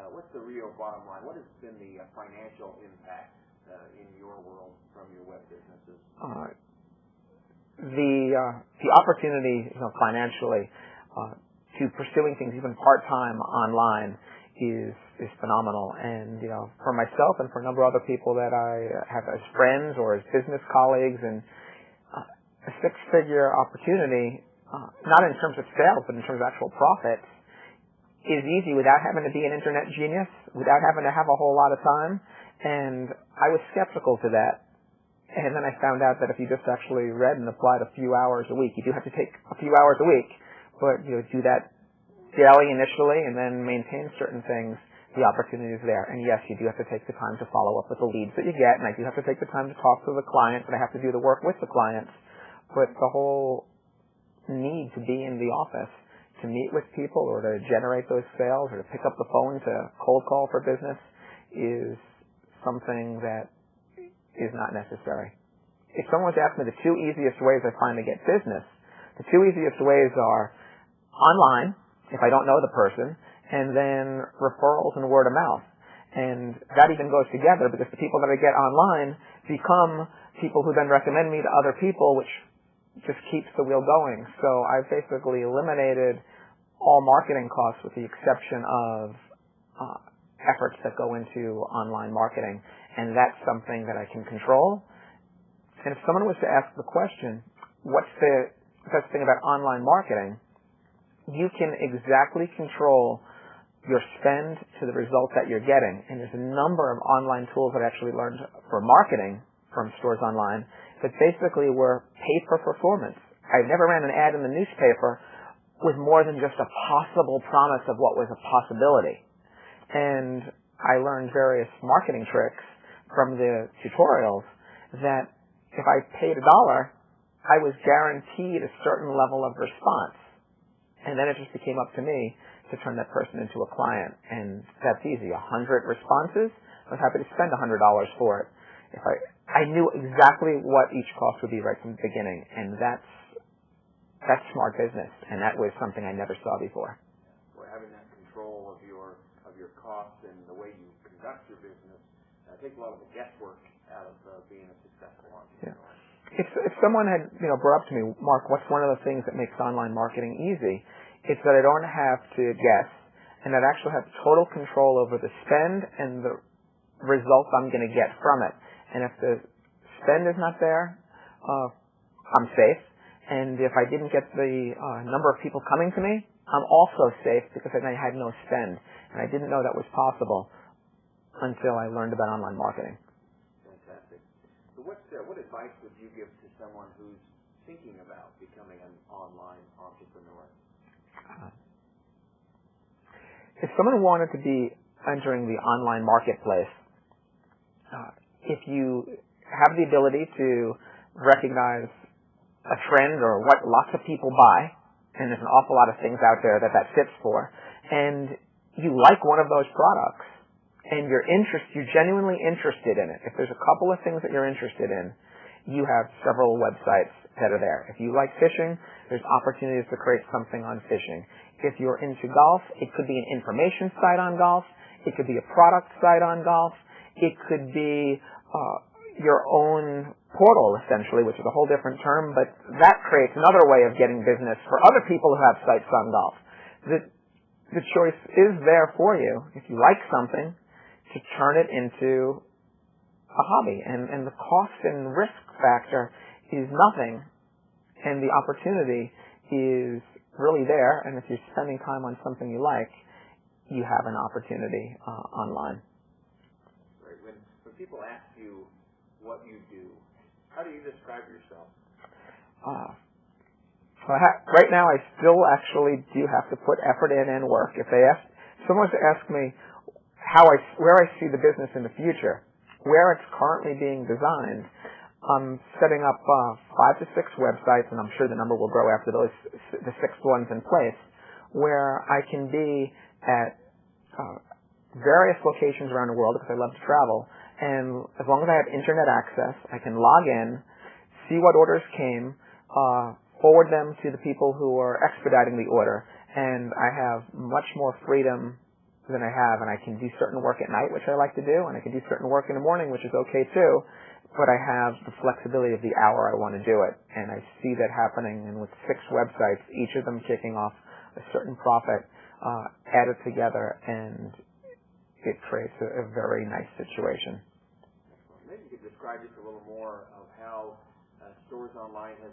what's the real bottom line? What has been the financial impact in your world from your web businesses? The opportunity, financially, to pursuing things even part-time online is phenomenal. And, for myself and for a number of other people that I have as friends or as business colleagues, and a six-figure opportunity, not in terms of sales, but in terms of actual profits, is easy without having to be an internet genius, without having to have a whole lot of time. And I was skeptical to that. And then I found out that if you just actually read and applied a few hours a week, you do have to take a few hours a week, but do that daily initially and then maintain certain things, the opportunity is there. And yes, you do have to take the time to follow up with the leads that you get, and I do have to take the time to talk to the clients, and I have to do the work with the clients. But the whole need to be in the office, to meet with people or to generate those sales or to pick up the phone to cold call for business is something that is not necessary. If someone was to ask me the two easiest ways I find to get business, the two easiest ways are online, if I don't know the person, and then referrals and word of mouth. And that even goes together because the people that I get online become people who then recommend me to other people, which just keeps the wheel going. So I've basically eliminated all marketing costs with the exception of efforts that go into online marketing. And that's something that I can control. And if someone was to ask the question, what's the best thing about online marketing? You can exactly control your spend to the result that you're getting. And there's a number of online tools that I actually learned for marketing from StoresOnline that basically were paid for performance. I never ran an ad in the newspaper with more than just a possible promise of what was a possibility. And I learned various marketing tricks from the tutorials that if I paid $1, I was guaranteed a certain level of response. And then it just became up to me to turn that person into a client. And that's easy. 100 responses, I was happy to spend $100 for it. If I knew exactly what each cost would be right from the beginning. And that's smart business. And that was something I never saw before. Well, having that control of your costs and the way you conduct your business takes a lot of the guesswork out of being a successful entrepreneur. Yeah. If someone had brought up to me, Mark, what's one of the things that makes online marketing easy? It's that I don't have to guess, and that I actually have total control over the spend and the results I'm going to get from it. And if the spend is not there, I'm safe. And if I didn't get the number of people coming to me, I'm also safe because I had no spend. And I didn't know that was possible until I learned about online marketing. Fantastic. So what advice would you give to someone who's thinking about becoming an online entrepreneur? If someone wanted to be entering the online marketplace, if you have the ability to recognize a trend or what lots of people buy, and there's an awful lot of things out there that fits for, and you like one of those products, and you're genuinely interested in it. If there's a couple of things that you're interested in, you have several websites that are there. If you like fishing, there's opportunities to create something on fishing. If you're into golf, it could be an information site on golf. It could be a product site on golf. It could be your own portal, essentially, which is a whole different term, but that creates another way of getting business for other people who have sites on golf. The choice is there for you, if you like something, to turn it into a hobby. And the cost and risk factor is nothing, and the opportunity is really there. And if you're spending time on something you like, you have an opportunity online. Right. When people ask you what you do, how do you describe yourself? Right now, I still actually do have to put effort in and work. If someone was to ask me where I see the business in the future, where it's currently being designed, I'm setting up 5 to 6 websites, and I'm sure the number will grow after the 6th one's in place, where I can be at various locations around the world because I love to travel. And as long as I have internet access, I can log in, see what orders came, forward them to the people who are expediting the order, and I have much more freedom than I have, and I can do certain work at night, which I like to do, and I can do certain work in the morning, which is okay too, but I have the flexibility of the hour I want to do it, and I see that happening, and with 6 websites, each of them kicking off a certain profit, added together, and it creates a very nice situation. Maybe you could describe just a little more of how StoresOnline has